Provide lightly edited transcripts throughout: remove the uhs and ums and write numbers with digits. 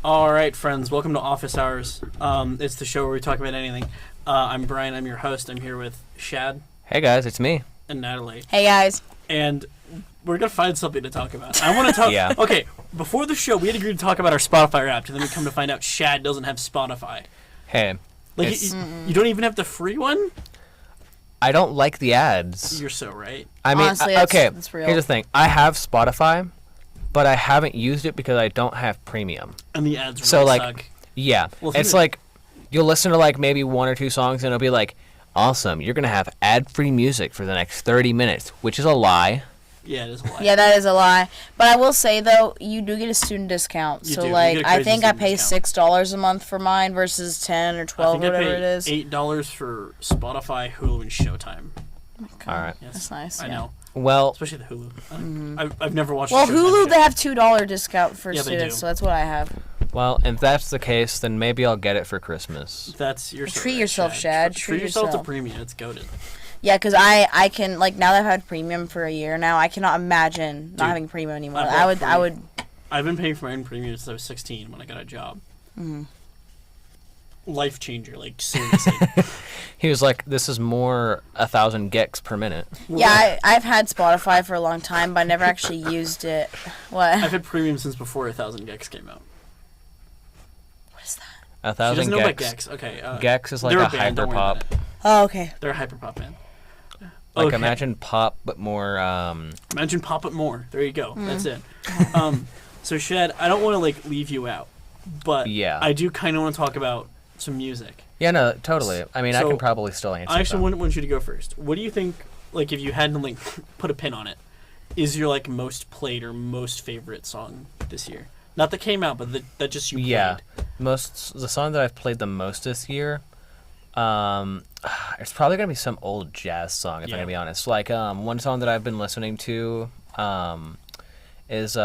All right, friends, welcome to Office Hours. It's the show where we talk about anything. I'm Bryan, I'm your host. I'm here with Shad. Hey guys, it's me. And Natalie. Hey guys. And we're going to find something to talk about. I want to talk... Yeah. Okay, before the show, we had agreed to talk about our Spotify Wrapped, and then we come to find out Shad doesn't have Spotify. Hey. Like, you don't even have the free one? I don't like the ads. You're so right. I mean, honestly, that's real. Here's the thing. I have Spotify, but I haven't used it because I don't have premium. And the ads really so, like, suck. Yeah. Well, it's like, you'll listen to, like, maybe one or two songs, and it'll be like, awesome, you're going to have ad-free music for the next 30 minutes, which is a lie. Yeah, it is a lie. Yeah, that is a lie. But I will say, though, you do get a student discount. You so, do. like, I think I pay discount. $6 a month for mine versus $10 or $12 or whatever it is. $8 for Spotify, Hulu, and Showtime. Okay. All right. Yes. That's nice. I yeah. know. Well, Especially the Hulu. I've never watched Well, Showtime Hulu, yet. they have $2 discount for Yeah, they students, do. so that's what I have. well, if that's the case, then maybe I'll get it for Christmas. That's your Treat yourself, Shad. Treat yourself to premium. It's goated. Yeah, because I can, like, now that I've had premium for a year now, I cannot imagine not Dude, having premium anymore. I've I would. I've been paying for my own premium since I was 16 when I got a job. Life changer, like, seriously. He was like, this is more 1,000 gigs per minute. Yeah, I've had Spotify for a long time, but I never actually used it. What? I've had premium since before 1,000 gex came out. What is that? 1,000 She doesn't know about gigs. gex. Okay. Gex is like they're a band, don't worry hyperpop. about it. Oh, okay. They're a hyperpop band. Like, Okay. imagine pop, but more, Imagine Pop It More. There you go. That's it. So, Shad, I don't want to, like, leave you out, but Yeah. I do kind of want to talk about some music. Yeah, no, totally. I mean, I So, can probably still answer I actually them. want you to go first. What do you think, like, if you had to, like, put a pin on it, is your, like, most played or most favorite song this year? Not that came out, but that just you played. Yeah. The song that I've played the most this year, it's probably going to be some old jazz song, if I'm going to be honest. Like, one song that I've been listening to is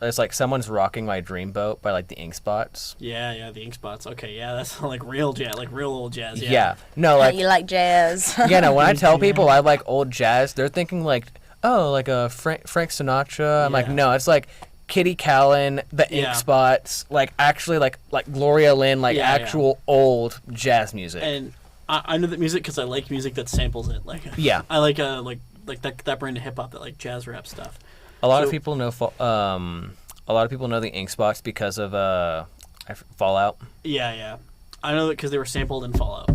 it's like Someone's Rocking My Dreamboat by, like, the Ink Spots. Yeah, the Ink Spots. Okay, yeah, that's like real jazz, like real old jazz. Yeah. No, like, You like jazz. yeah, no, when I tell people I like old jazz, they're thinking, like, oh, like a Frank Sinatra. I'm like, Yeah. no, it's like Kitty Callan, the Ink Yeah. Spots, like, actually, like Gloria Lynn, like, Yeah, actual old jazz music. And I know that music because I like music that samples it. Like, Yeah. I like that brand of hip hop, that like jazz rap stuff. A lot of So- people know the Ink Spots because of Fallout. Yeah. I know that because they were sampled in Fallout.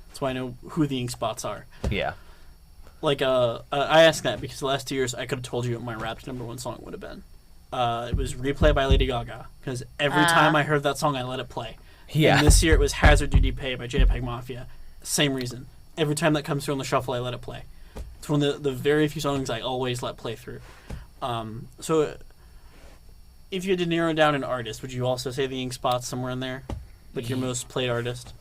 That's why I know who the Ink Spots are. Yeah. Like, I asked that because the last 2 years I could have told you what my Wrapped #1 song would have been. It was Replay by Lady Gaga because every time I heard that song I let it play. Yeah. And this year it was Hazard Duty Pay by JPEG Mafia. Same reason. Every time that comes through on the shuffle I let it play. It's one of the very few songs I always let play through. So if you had to narrow down an artist, would you also say the Ink Spots somewhere in there? Like your most played artist?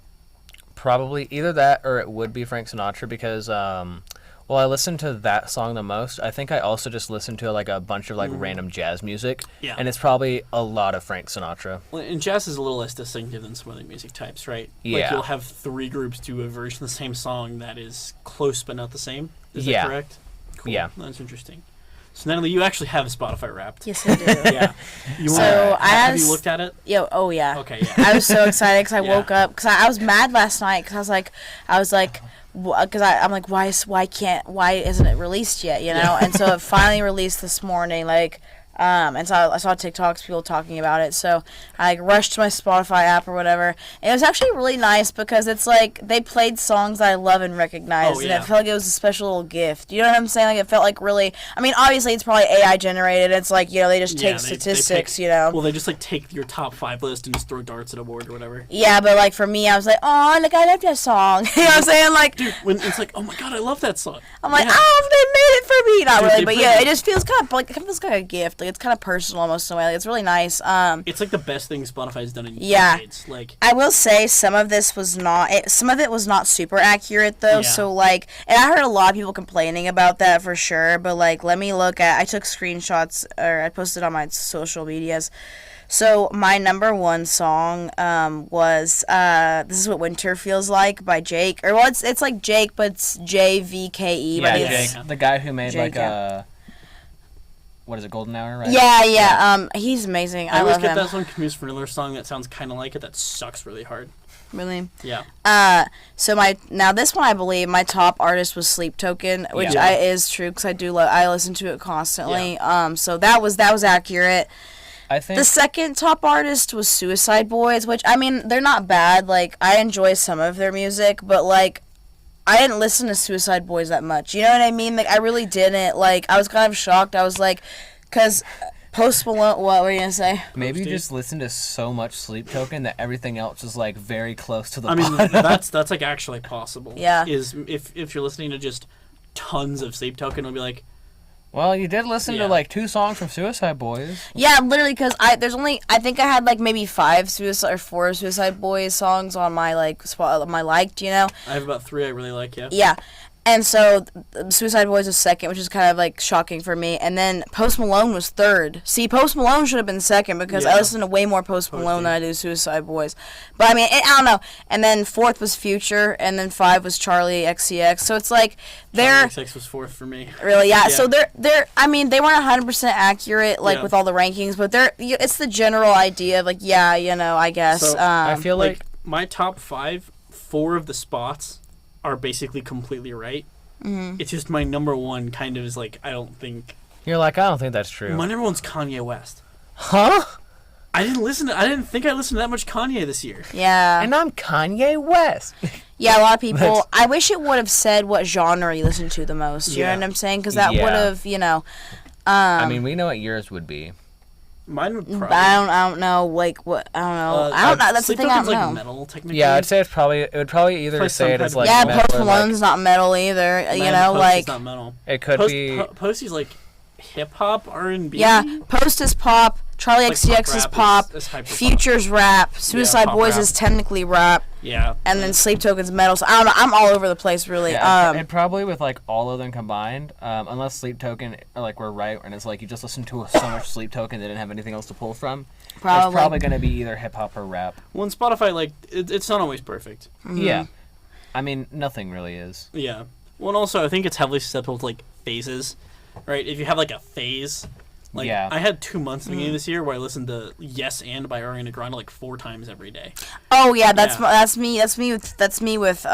Probably either that or it would be Frank Sinatra because, well, I listened to that song the most. I think I also just listened to like a bunch of like random jazz music. Yeah. And it's probably a lot of Frank Sinatra. Well, and jazz is a little less distinctive than some other music types, right? Like Yeah. you'll have 3 groups do a version of the same song that is close but not the same. Is Yeah. that correct? Cool. Yeah. That's interesting. So Natalie, you actually have Spotify Wrapped. Yes, I do. Yeah. Have you looked at it? Oh yeah. Okay, yeah. I was so excited because I Yeah. woke up because I was mad last night because I was like, because I'm like, why isn't it released yet? You know, and so it finally released this morning. Like, and so I saw TikToks, people talking about it. So I like rushed to my Spotify app or whatever. And it was actually really nice because it's like they played songs that I love and recognize, and it felt like it was a special little gift. You know what I'm saying? Like it felt like really. I mean, obviously it's probably AI generated. It's like they just take statistics. Well, they just like take your top 5 list and just throw darts at a board or whatever. Yeah, but like for me, I was like, oh, like I love that song. You know what I'm saying? Like, Dude, when it's like, oh my god, I love that song. I'm like, Yeah. oh, they made it for me. Not Dude, really, they but put yeah, it- it just feels kind of like a gift. Like it's kind of personal almost in a way. Like it's really nice. It's like the best thing Spotify's done in Yeah. decades. Like, I will say some of it was not super accurate though. Yeah. So like, and I heard a lot of people complaining about that for sure. But like, let me look at. I took screenshots or I posted on my social medias. So my #1 song was "This Is What Winter Feels Like" by Jake. Or well, it's like Jake, but it's JVKE. Yeah, but it's, Jake, the guy who made Jake, like what is it, Golden Hour, right? Yeah. He's amazing. I I always love get him. that one Camille Vanilla song that sounds kind of like it that sucks really hard. Really. Yeah. So this one I believe my top artist was Sleep Token, which Yeah. is true because I listen to it constantly. So that was accurate. I think The second top artist was Suicide Boys, which I mean they're not bad. Like I enjoy some of their music, but like I didn't listen to Suicide Boys that much. You know what I mean? Like I really didn't. Like I was kind of shocked. I was like, because Post Malone. What were you gonna say? maybe you Posty. just listen to so much Sleep Token that everything else is like very close to the I mean, bottom. that's like actually possible. Yeah. Is if you're listening to just tons of Sleep Token, it'll be like, Well, you did listen Yeah. to like 2 songs from Suicide Boys. Yeah, literally, because I think I had like maybe 5 Suicide or 4 Suicide Boys songs on my like spot my liked. You know. I have about 3 I really like. Yeah. Yeah. And so Suicide Boys was second, which is kind of like shocking for me. And then Post Malone was third. See, Post Malone should have been second because I Yeah. listen to way more Post Malone Posty. than I do Suicide Boys. But I mean, I don't know. And then fourth was Future, and then 5 was Charlie XCX. So it's like they're Charlie XX was 4th for me. really Yeah. So they're I mean they weren't 100% accurate like Yeah. with all the rankings, but it's the general idea of like I guess. So, I feel like, My top 5, 4 of the spots are basically completely right. Mhm. It's just my number 1 kind of is like I don't think you're like, I don't think that's true. my number 1's Kanye West. Huh? I didn't think I listened to that much Kanye this year. Yeah. And I'm Kanye West. Yeah, a lot of people. That's- I wish it would have said what genre you listen to the most. You Yeah. know what I'm saying? Because that Yeah. would have, I mean, we know what yours would be. Mine would But probably. I don't know. Like what? I don't know. I don't know. That's the Sleep thing. I Token's don't like know. metal technically. Yeah, I'd say it would probably either Play say it some as kind like of- Yeah, metal Post or, Malone's not metal either. Man, You know, Post like is not metal. it could be. Posty's like hip hop R&B. yeah, Post is pop. Charlie Like XCX pop is rap pop. is hyper pop. Future's rap. Suicide pop Boys rap. is technically rap, Yeah. and then Sleep Token's metal. So I don't know. I'm all over the place, really. Yeah, it probably with like all of them combined, unless Sleep Token like we're right, and it's like you just listened to so much Sleep Token they didn't have anything else to pull from. It's probably gonna be either hip hop or rap. Well, in Spotify, like it's not always perfect. Yeah, I mean nothing really is. Yeah. Well, and also I think it's heavily susceptible to like phases, right? If you have like a phase, like Yeah. I had 2 months at the beginning of this year where I listened to Yes and by Ariana Grande like 4 times every day. Oh yeah, that's Yeah. that's me. That's me with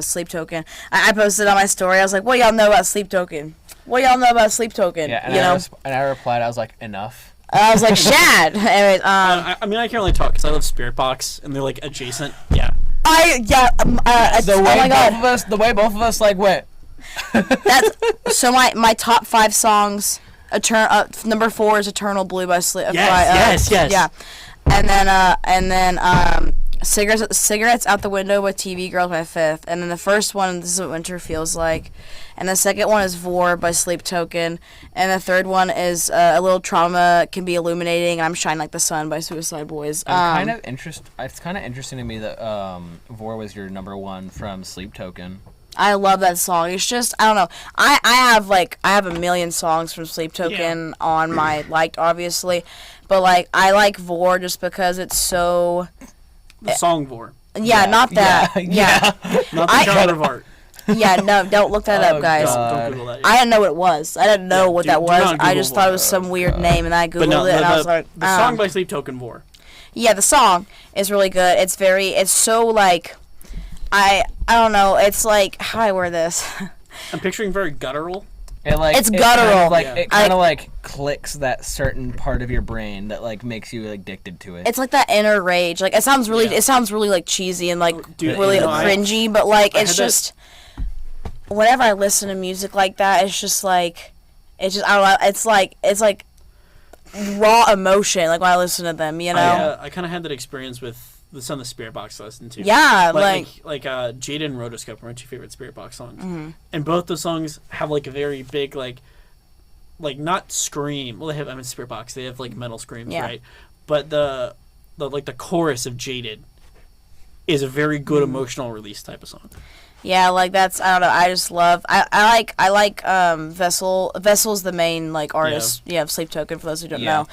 Sleep Token. I posted on my story. I was like, "What y'all know about Sleep Token? What y'all know about Sleep Token?" Yeah, and you know. and I replied, I was like, enough. I was like, "Shad." Anyways, I mean, I can't really talk because I love Spirit Box and they're like adjacent. Yeah. oh my god, the way both of us like went. that's so my top 5 songs. Number 4 is Eternal Blue by Sleep. Yes. Yeah, and then cigarettes out the window with TV Girls by 5th, and then the first one, This Is What Winter Feels Like, and the second one is Vor by Sleep Token, and the third one is A Little Trauma Can Be Illuminating, and I'm Shine Like the Sun by Suicide Boys. It's kind of interesting to me that Vor was your number 1 from Sleep Token. I love that song. It's just I don't know. I have a million songs from Sleep Token on my liked, obviously, but like I like Vor just because it's so The song Vor, not that Yeah. not the genre of art. No, don't look that Oh, up, guys. God. Don't Google that. I didn't know what it was. I didn't know what do- that do was. not I Google just thought it was Vor. some weird name, and I googled But no, it, and I was like, the song by Sleep Token Vor. yeah, the song is really good. It's so like, I don't know. It's like how I wear this. I'm picturing very guttural. It's It guttural. kind of like Yeah. it kind of like clicks that certain part of your brain that like makes you addicted to it. It's like that inner rage. Like it sounds really like cheesy and like Dude, really you know, cringy, but like I it's had that- just whenever I listen to music like that, it's just like I don't know. It's like raw emotion. Like when I listen to them, you know. I kind of had that experience with some of the Spirit Box I listened to. Yeah, like Jada and Rotoscope are my 2 favorite Spirit Box songs, and both the songs have like a very big like not scream. Well, they have Spirit Box. They have like metal screams, Yeah. right? But the chorus of Jaded is a very good emotional release type of song. Yeah, like that's I don't know. I just love I like Vessel. Vessel's the main like artist. Yeah, of Sleep Token for those who don't Yeah.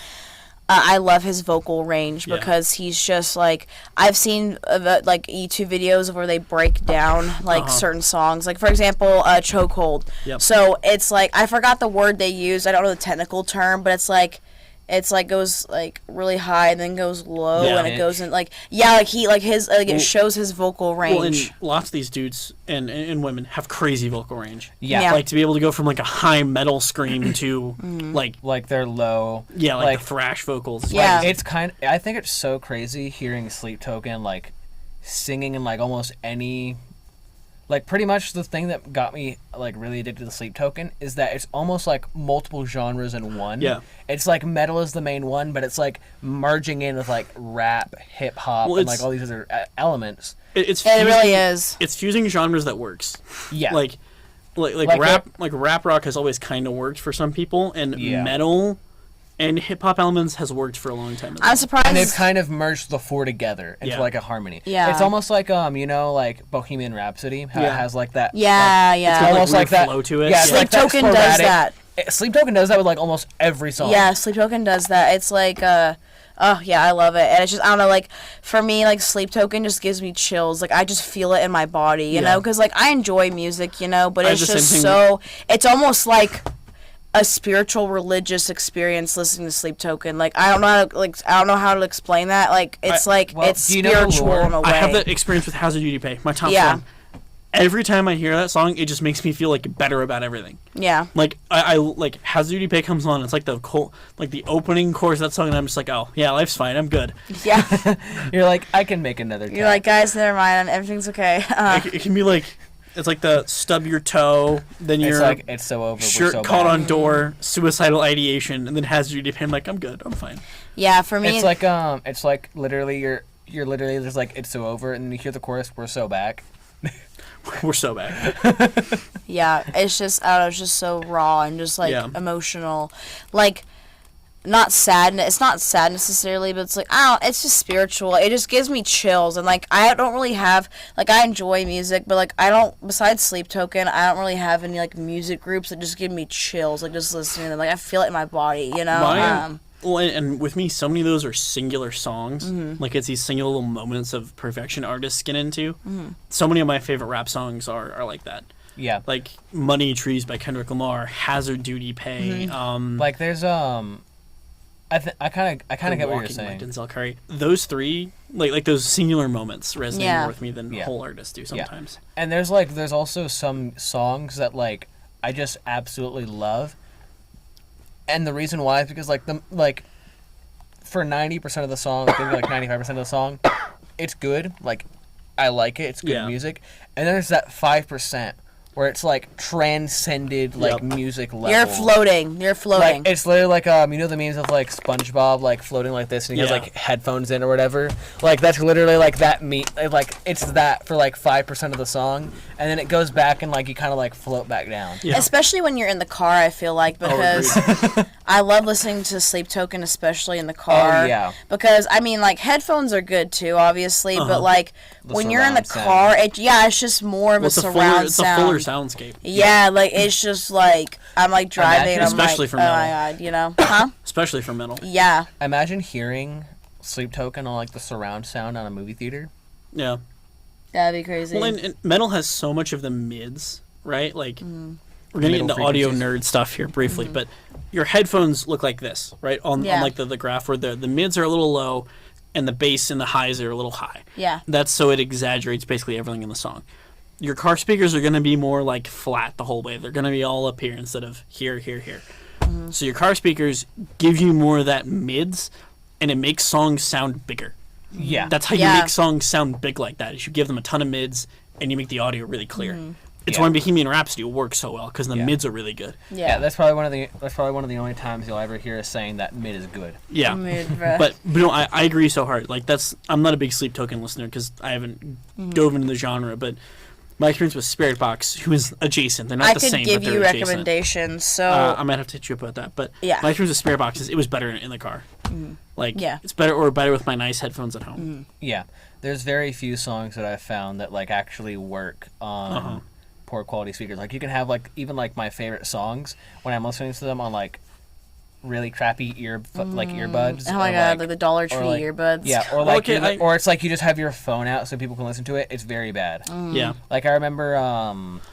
I love his vocal range Yeah. because he's just like, I've seen like YouTube videos where they break down like certain songs, like for example, Chokehold. Yep. So it's like, I forgot the word they use. I don't know the technical term, but it's like goes like really high and then goes low, Yeah. and it goes in like it shows his vocal range. Well, and lots of these dudes and women have crazy vocal range. Yeah. Like to be able to go from like a high metal scream to Like they're low. yeah, like the thrash vocals. Yeah. It's I think it's so crazy hearing Sleep Token like singing in like almost any, like pretty much the thing that got me like really addicted to Sleep Token is that it's almost like multiple genres in one. Yeah. It's like metal is the main one, but it's like merging in with like rap, hip hop, Well, and like all these other elements. It really is. It's fusing genres that works. Yeah. Like rap rock has always kind of worked for some people, and metal and hip hop elements has worked for a long time. I'm surprised. And they've kind of merged the four together into like a harmony. Yeah. It's almost like like Bohemian Rhapsody, how it has like that. Yeah, yeah. It's got, Almost weird like that flow to it. Yeah, Yeah. Sleep Sleep Token does that. Sleep Token does that with like almost every song. Yeah, Sleep Token does that. It's like, oh yeah, I love it. And it's just, I don't know, like, for me, like, Sleep Token just gives me chills. Like, I just feel it in my body, you know? Because, like, I enjoy music, you know? But I it's have the just same so, it's almost like a spiritual, religious experience listening to Sleep Token. Like, I don't know how to explain that. Like, it's it's do you know the spiritual lore? in a way. I have that experience with Hazard Duty Pay, my top song. Every time I hear that song, it just makes me feel like better about everything. Yeah. Like I like Hazard Duty Pay comes on, it's like the opening chorus of that song, and I'm just like, oh yeah, life's fine, I'm good. Yeah. You're like, I can make another. You're like, guys, never mind, everything's okay. It can be like, it's like the stub your toe, then it's your like it's so over. shirt we're so caught bad. on door, suicidal ideation, and then Hazard Duty Pay. I'm like, I'm good, I'm fine. Yeah, for me, It's like literally you're literally just like it's so over, and you hear the chorus, we're so back. We're so bad. yeah, it's just, I don't know, it's just so raw and just like emotional, like not sad. It's not sad necessarily, but it's like, I don't. It's just spiritual. It just gives me chills, and like I don't really have, like, I enjoy music, but like I don't. Besides Sleep Token, I don't really have any like music groups that just give me chills. Like just listening to them, like I feel it in my body, you know. Well, and with me, so many of those are singular songs. Like, it's these singular little moments of perfection artists get into. So many of my favorite rap songs are like that. Yeah. Like, Money Trees by Kendrick Lamar, Hazard Duty Pay. Like, there's, I kind of get what you're saying. By Denzel Curry. Those three, like those singular moments resonate more with me than whole artists do sometimes. Yeah. And there's also some songs that, like, I just absolutely love. And the reason why is because for 90% of the song, maybe like 95% of the song, it's good. Like, I like it. It's good music. And then there's that 5% where it's like transcended music level. You're floating. Like, it's literally like you know the memes of like SpongeBob like floating like this and he has like headphones in or whatever. Like that's literally like that like it's that for like 5% of the song, and then it goes back and like you kind of like float back down. Yeah. Especially when you're in the car, I feel like, because I love listening to Sleep Token, especially in the car. Oh yeah. Because I mean, like headphones are good too, obviously, but like when you're in the car, it's just more of a surround It's sound. a fuller soundscape. Yeah, like it's just like I'm like driving. I'm especially like, for oh metal. my god, you know? Huh? Especially for metal. Yeah. Imagine hearing Sleep Token on like the surround sound on a movie theater. Yeah. That'd be crazy. Well, and metal has so much of the mids, right? Like, we're going to get into audio nerd stuff here briefly, but your headphones look like this, right? On like the graph where the mids are a little low and the bass and the highs are a little high. Yeah. That's so it exaggerates basically everything in the song. Your car speakers are going to be more like flat the whole way. They're going to be all up here instead of here, here, here. So your car speakers give you more of that mids, and it makes songs sound bigger. Yeah. That's how you make songs sound big like that, is you give them a ton of mids, and you make the audio really clear. It's why Bohemian Rhapsody works so well, because the mids are really good. Yeah, that's probably one of the only times you'll ever hear us saying that mid is good. Yeah, but no, I agree so hard. Like I'm not a big Sleep Token listener because I haven't dove into the genre, but my experience with Spirit Box, who is adjacent, they're not the same. I could give you adjacent. recommendations. So I might have to hit you up about that. But my experience with Spirit Box is it was better in the car. Like it's better with my nice headphones at home. Yeah, there's very few songs that I've found that like actually work on poor quality speakers. Like you can have like even like my favorite songs when I'm listening to them on like really crappy earbuds. Oh my god, like the Dollar Tree like, earbuds. Yeah, or like or it's like you just have your phone out so people can listen to it. It's very bad. Yeah. Like I remember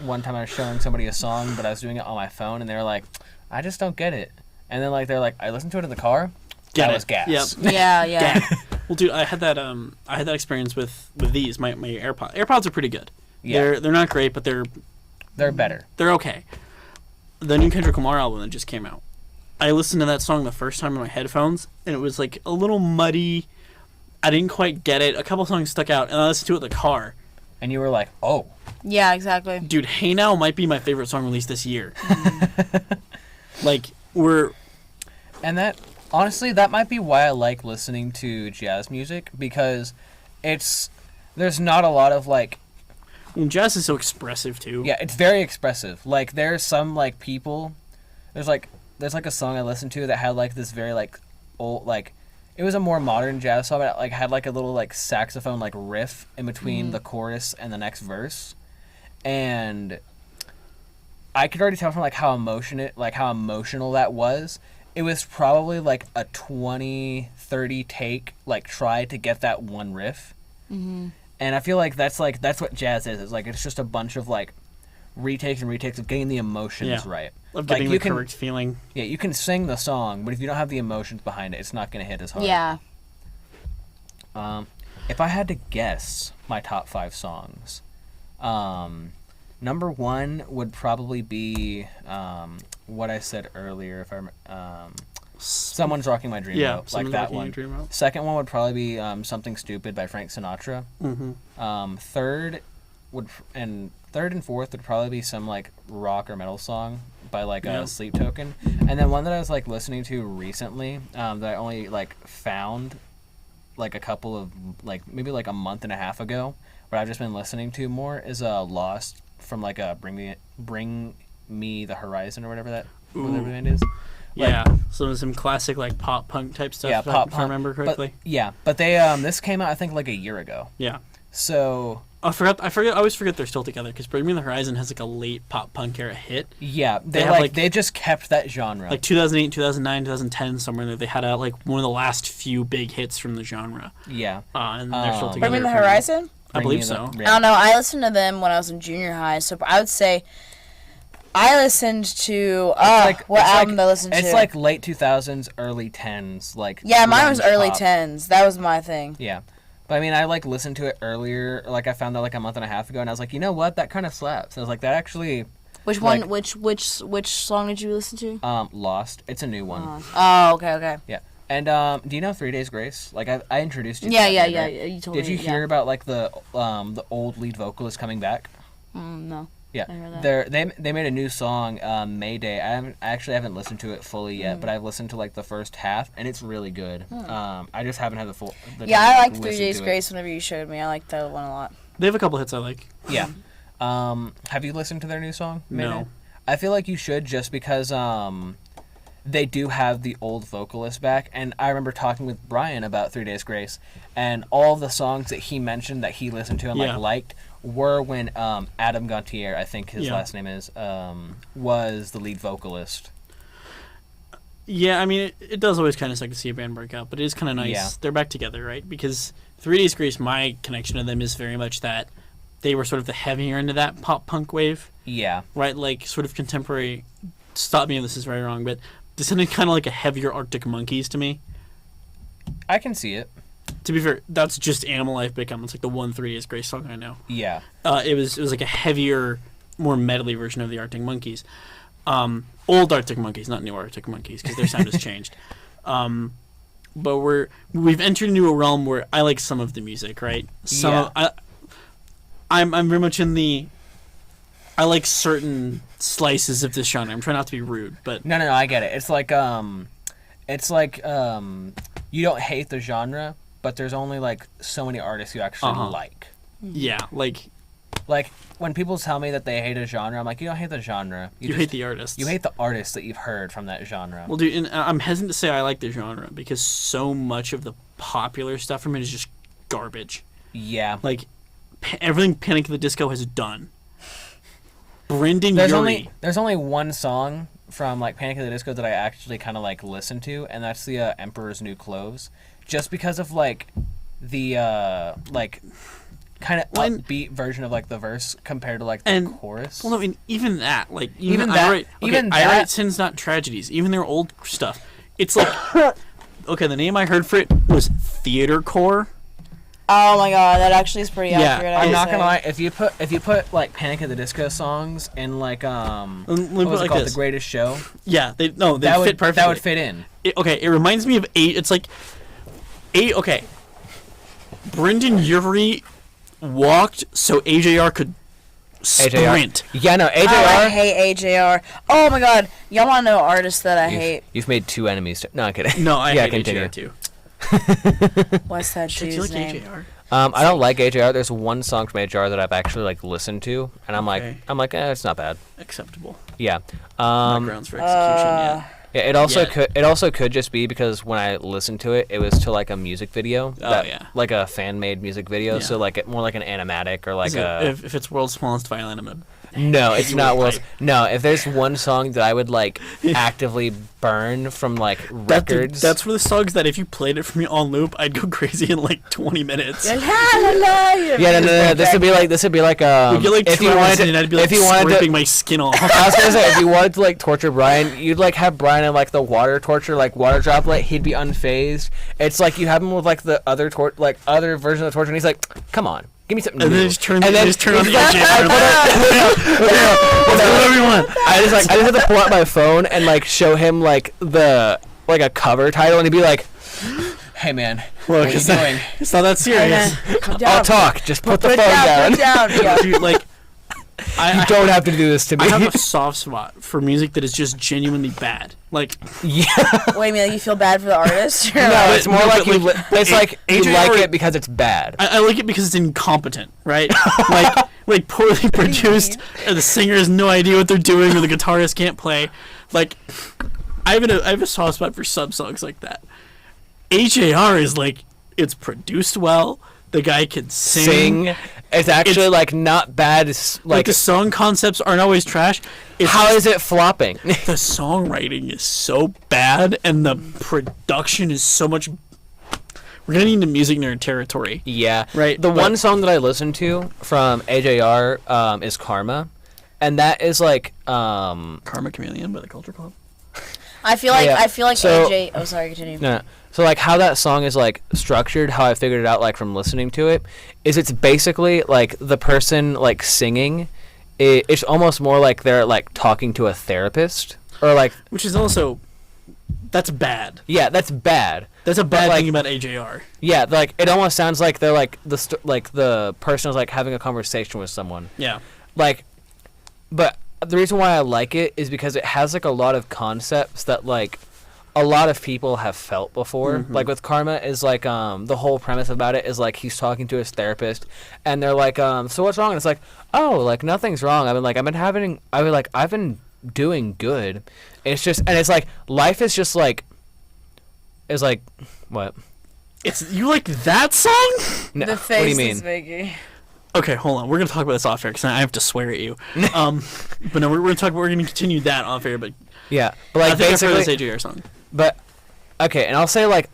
one time I was showing somebody a song, but I was doing it on my phone, and they were like, "I just don't get it." And then like they're like, "I listened to it in the car. That was gas." Yep. Yeah. Well, dude, I had that experience with these my AirPods. AirPods are pretty good. Yeah. They're not great, but they're better. They're okay. The new Kendrick Lamar album that just came out. I listened to that song the first time in my headphones, and it was like a little muddy. I didn't quite get it. A couple songs stuck out, and I listened to it in the car. And you were like, "Oh." Yeah, exactly. Dude, Hey Now might be my favorite song released this year. Like And that honestly, that might be why I like listening to jazz music, because there's not a lot of like. And jazz is so expressive too. Yeah, it's very expressive. Like there's some like people, there's like a song I listened to that had like this very like old like, it was a more modern jazz song, but it like had like a little like saxophone like riff in between the chorus and the next verse, and I could already tell from like how emotional that was. It was probably like a 20-30 take like try to get that one riff. And I feel like that's what jazz is. It's like it's just a bunch of like retakes and retakes of getting the emotions right. Of getting like, the correct feeling. Yeah, you can sing the song, but if you don't have the emotions behind it, it's not going to hit as hard. Yeah. If I had to guess my top 5 songs, number 1 would probably be what I said earlier. If I Someone's Rocking My Dream Out, like that one. Second one would probably be Something Stupid by Frank Sinatra. Third and fourth would probably be some like rock or metal song by like Sleep Token. And then one that I was like listening to recently that I only like found like a couple of like maybe like a month and a half ago, what I've just been listening to more is Lost from like Bring Me the Horizon or whatever whatever band is. Yeah, some classic like pop punk type stuff. Yeah, if I remember correctly. But they this came out I think like a year ago. Yeah. So I always forget they're still together because Bring Me the Horizon has like a late pop punk era hit. Yeah, they just kept that genre. Like 2008, 2009, 2010, somewhere in there, they had like one of the last few big hits from the genre. Yeah, and they're still together. Bring Me the Horizon. I believe so. I don't know. I listened to them when I was in junior high, so I would say I listened to what album did I listen to? It's like late 2000s, early 10s, like mine was early 10s. That was my thing. Yeah, but I mean, I like listened to it earlier. Like I found that like a month and a half ago, and I was like, you know what, that kind of slaps. And I was like, that actually. Which one? Which song did you listen to? Lost. It's a new one. Oh, okay. Yeah. And do you know 3 Days Grace? Like I introduced you. Yeah. Right? You told me. Did you hear about like the old lead vocalist coming back? No. Yeah, they made a new song, Mayday. I actually haven't listened to it fully yet, but I've listened to like the first half, and it's really good. I just haven't had the full. I liked 3 Days Grace whenever you showed me. I liked that one a lot. They have a couple hits I like. Yeah. Have you listened to their new song, Mayday? No. I feel like you should, just because they do have the old vocalist back, and I remember talking with Bryan about 3 Days Grace, and all the songs that he mentioned that he listened to and liked were when Adam Gontier, I think his last name is, was the lead vocalist. Yeah, I mean, it does always kind of suck to see a band break up, but it is kind of nice. Yeah. They're back together, right? Because 3 Days Grace, my connection to them is very much that they were sort of the heavier end of that pop punk wave. Yeah. Right? Like, sort of contemporary, stop me if this is very wrong, but this sounded kind of like a heavier Arctic Monkeys to me. I can see it. To be fair, that's just Animal Life Become. It's like the one 3 Days Grace song I know. Yeah. It was like a heavier, more metally version of the Arctic Monkeys. Old Arctic Monkeys, not new Arctic Monkeys, because their sound has changed. But we've entered into a realm where I like some of the music, right? I'm very much in the. I like certain slices of this genre. I'm trying not to be rude, but no, I get it. It's like you don't hate the genre, but there's only like so many artists you actually like. Yeah, like when people tell me that they hate a genre, I'm like, you don't hate the genre. You hate the artists. You hate the artists that you've heard from that genre. Well, dude, and I'm hesitant to say I like the genre because so much of the popular stuff from it is just garbage. Yeah. Like everything Panic at the Disco has done. Brendan there's Urie. There's only one song from like Panic at the Disco that I actually kind of like listen to, and that's the Emperor's New Clothes, just because of like the like kind of upbeat version of like the verse compared to like the chorus. Well, no, and even that, like even that, I write Sins Not Tragedies, even their old stuff. It's like, okay, the name I heard for it was Theatercore. Oh my god, that actually is pretty accurate. I'm not gonna lie. If you put like Panic at the Disco songs in like what was it called, The Greatest Show? Yeah, they fit perfectly. That would fit in. It reminds me of It's like okay. Brendan Urie walked so AJR could sprint. Yeah, no, AJR. Oh, I hate AJR. Oh my god, y'all want to know artists that I hate? You've made two enemies. No, I'm kidding. No, I hate AJR too. What's that dude's do you like name? AJR? I don't like AJR. There's one song from AJR that I've actually like listened to, and I'm like, it's not bad. Acceptable. Yeah. Not grounds for execution. Yeah, it also could just be because when I listened to it, it was to like a music video. Like a fan made music video. Yeah. So like more like an animatic or like if it's World's Smallest Violin, I'm gonna. No, it's not World's. No, if there's one song that I would like actively burn from like records. That's one of the songs that if you played it for me on loop, I'd go crazy in like 20 minutes. No. This would be like We'd get like if you wanted to, and I'd be like scraping my skin off. I was gonna say if you wanted to like torture Bryan, you'd like have Bryan in like the water torture, like water droplet. He'd be unfazed. It's like you have him with like the other other version of the torture, and he's like, "Come on, give me something new." And then just turn on the AJ. Whatever you want. I just have to pull out my phone and like show him like a cover title, and he'd be like, "Hey man, look, it's not that serious. I'll talk. Just put the phone down." Yeah. Dude, like, you don't have to do this to me. I have a soft spot for music that is just genuinely bad. Like, yeah. Wait a minute, you feel bad for the artist? No, it's more like you. It's like you like it because it's bad. I like it because it's incompetent, right? like poorly produced, or the singer has no idea what they're doing, or the guitarist can't play. Like, I have a soft spot for sub songs like that. AJR is like, it's produced well. The guy can sing. It's actually like not bad. Like the song concepts aren't always trash. How is it flopping? The songwriting is so bad, and the production is so much. We're getting into music nerd territory. Yeah, right. The one song that I listened to from AJR is "Karma," and that is like "Karma Chameleon" by the Culture Club. I feel like so, AJ. Oh, sorry, continue. No. So like how that song is like structured, how I figured it out like from listening to it, is it's basically like the person like singing, it's almost more like they're like talking to a therapist or like. Which is also, that's bad. Yeah, that's bad. That's a bad thing about AJR. Yeah, like it almost sounds like they're like the person is like having a conversation with someone. Yeah. Like, but the reason why I like it is because it has like a lot of concepts that like a lot of people have felt before. Mm-hmm. Like with Karma is like the whole premise about it is like he's talking to his therapist and they're like so what's wrong, and it's like, oh, like nothing's wrong. I've been doing good. It's just, and it's like life is just like is like what? It's you like that song? No, the face what do you mean? is making. Okay, hold on. We're gonna talk about this off air because I have to swear at you. But no, we're gonna continue that off air. But yeah, but like I think basically, I've heard this AJR song. But okay, and I'll say like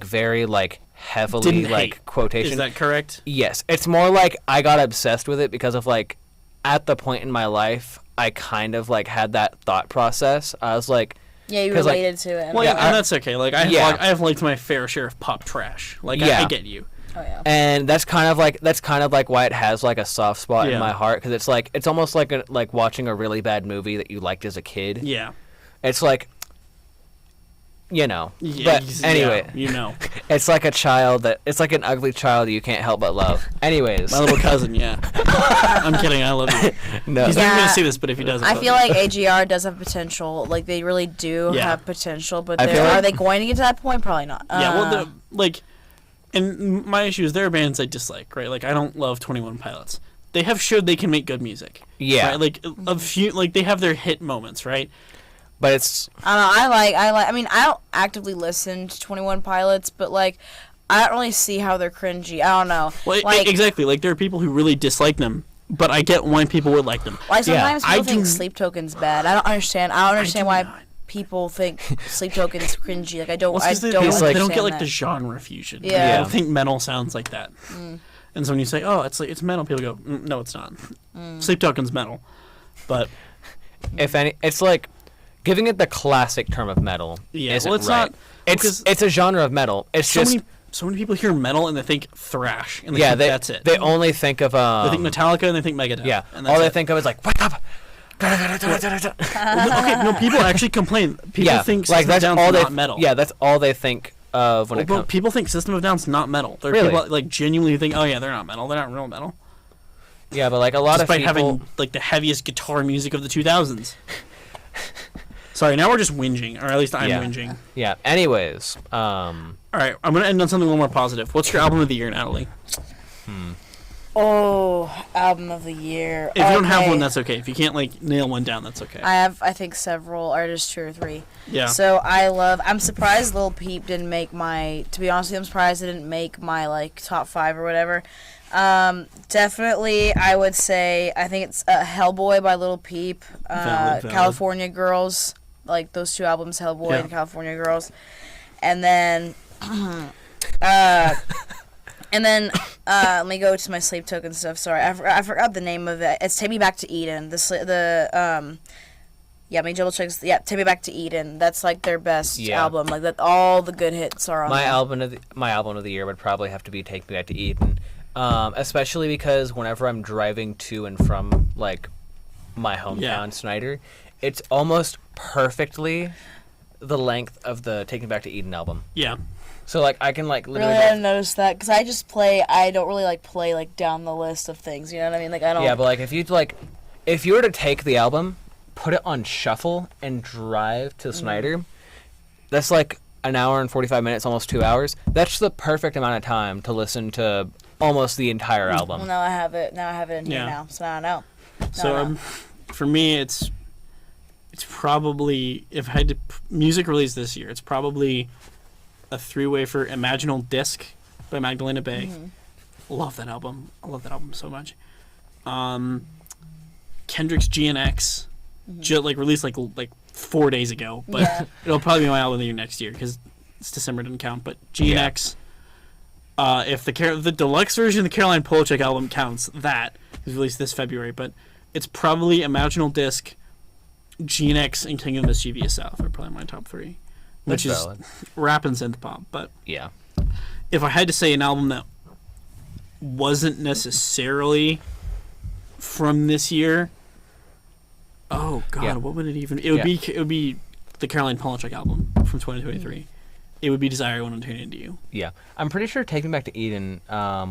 very like heavily Didn't like hate. quotation. Is that correct? Yes, it's more like I got obsessed with it because of like at the point in my life I kind of like had that thought process. I was like. Yeah, you related to it. Well, yeah, and that's okay. Like I have liked my fair share of pop trash. Like I get you. Oh yeah. And that's kind of like why it has like a soft spot in my heart, because it's almost like watching a really bad movie that you liked as a kid. Yeah. It's like, you know. Yeah, but anyway, you know. It's like it's like an ugly child you can't help but love. Anyways. My little cousin, yeah. I'm kidding, I love you. No. He's never going to see this, but if he does, I feel like AGR does have potential. Like, they really do have potential, but are they going to get to that point? Probably not. Yeah, well, and my issue is there are bands I dislike, right? Like, I don't love 21 Pilots. They have showed they can make good music. Yeah. Right? Like, a few, like, they have their hit moments, right? But it's... I don't know, I mean, I don't actively listen to 21 Pilots, but, like, I don't really see how they're cringy. I don't know. Well, like, exactly. Like, there are people who really dislike them, but I get why people would like them. Why sometimes I people think do- Sleep Token's bad. I don't understand. I don't understand why not. people think Sleep Token's cringy. Like I don't. Well, I it's 'cause don't. they understand don't get like that. the genre fusion. Yeah. I think metal sounds like that. And so when you say, "Oh, it's metal," people go, "No, it's not." Sleep Token's metal, but If any, it's like giving it the classic term of metal. Yeah, isn't well, it's right. not- It's a genre of metal. It's so many people hear metal and they think thrash, and they yeah. think They that's it. They only think of They think Metallica and they think Megadeth. yeah. and that's All they it. think of is like wake up. Okay, no, people actually complain. People think like System that's of Down's all they not metal. Yeah, that's all they think of when it Well, comes. people think System of Down's not metal. There are Really? people like genuinely think, "Oh yeah, they're not metal. They're not real metal." Yeah, but like a lot Despite of people. having like the heaviest guitar music of the 2000s. Sorry, now we're just whinging, or at least I'm Yeah. whinging. Yeah. Anyways, All right, I'm gonna end on something a little more positive. What's your album of the year, Natalie? Oh, album of the year. If you don't have Okay. one, that's okay. If you can't like nail one down, that's okay. I have, I think, several, or just 2 or 3. Yeah. So I'm surprised Lil Peep didn't make my. To be honest with you, I'm surprised it didn't make my like top 5 or whatever. Definitely, I would say I think it's Hellboy by Lil Peep, Valid. California Girls, like those 2 albums, Hellboy Yeah. and California Girls, and then, let me go to my Sleep Token stuff. Sorry, I forgot the name of it. It's Take Me Back to Eden. Yeah, let me double check. Yeah, Take Me Back to Eden. That's like their best album. Like that, all the good hits are on my there. album of the year would probably have to be "Take Me Back to Eden," especially because whenever I'm driving to and from like my hometown, Snyder, it's almost perfectly the length of the "Take Me Back to Eden" album. Yeah. So like I can like literally. Really, I didn't notice that because I just play. I don't really like play like down the list of things. You know what I mean? Like I don't. Yeah, but like if you were to take the album, put it on shuffle, and drive to Snyder, that's like an hour and 45 minutes, almost 2 hours. That's the perfect amount of time to listen to almost the entire Well, album. now I have it. Now I have it in here now. So now I know. So for me, it's probably, if I had to music release this year, it's probably a 3-way for Imaginal Disc by Magdalena Bay. Love that album. I love that album so much. Kendrick's GNX, like released like 4 days ago, but Yeah. it'll probably be my album of the year next year because it's December, didn't count. But GNX, if the deluxe version of the Caroline Polachek album counts, that is released this February. But it's probably Imaginal Disc, GNX, and King of Mischievous South are probably my top 3, which That's is valid. rap and synth pop. But Yeah. if I had to say an album that wasn't necessarily from this year, oh god, Yeah. what would it even? It would be the Caroline Polachek album from 2023. It would be Desire I Want to Turn Into You. Yeah. I'm pretty sure "Take Me Back to Eden"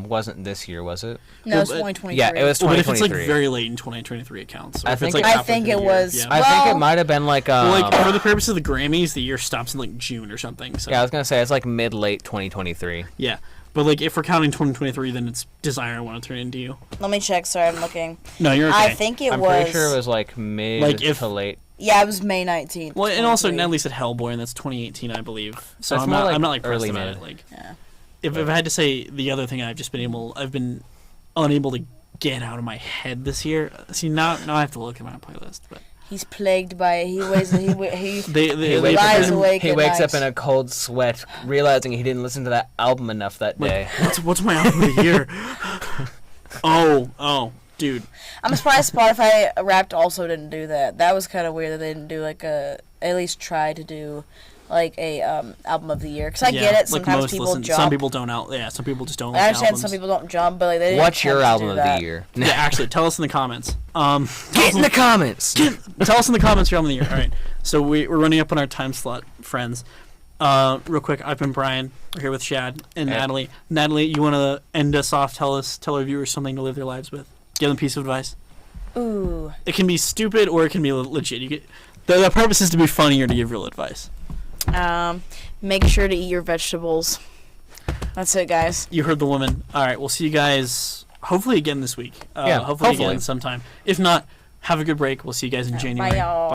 wasn't this year, was it? No, it's Well, 2023. Yeah, it was Well, but if it's like 2023. very late in 2023, it counts. Or I if it's think like I halfway think through it the year, was. Yeah. I think Well- it might have been like Well, like for the purpose of the Grammys, the year stops in like June or something. So yeah, I was gonna say it's like mid-late 2023. yeah. But like if we're counting 2023, then it's Desire I Want to Turn Into You. Let me check. Sorry, I'm looking. No, you're okay. I think it I'm was. pretty sure it was like mid Like, if- to late. Yeah, it was May 19th. Well, and also 23. Natalie said Hellboy, and that's 2018, I believe. So That's I'm more not, like I'm not like pressed early about mid. it. Like, Yeah. if I had to say the other thing, I've been unable to get out of my head this year. See, now I have to look at my playlist. But He's plagued by. He weighs. He they lies awake. He at wakes up night. in a cold sweat, realizing he didn't listen to that album enough that day. what's my album of the year? oh, dude. I'm surprised Spotify Wrapped also didn't do that. That was kind of weird that they didn't do like at least try to do like a album of the year. Because I get it. Sometimes people jump. Some people don't some people just don't. I Like understand albums. some people don't jump, but like they didn't What's your attempt to album do of that. the year? Yeah, actually, tell us in the comments. Get in the comments. Tell us in the comments your album of the year. All right. So we're running up on our time slot, friends. Real quick, I've been Bryan. We're here with Shad and Hey. Natalie. Natalie, you want to end us off? Tell our viewers something to live their lives with. Give them a piece of advice. Ooh. It can be stupid or it can be legit. You get the purpose is to be funny or to give real advice. Make sure to eat your vegetables. That's it, guys. You heard the woman. All right, we'll see you guys hopefully again this week. Yeah, hopefully hopefully. again sometime. If not, have a good break. We'll see you guys in January. Bye, y'all.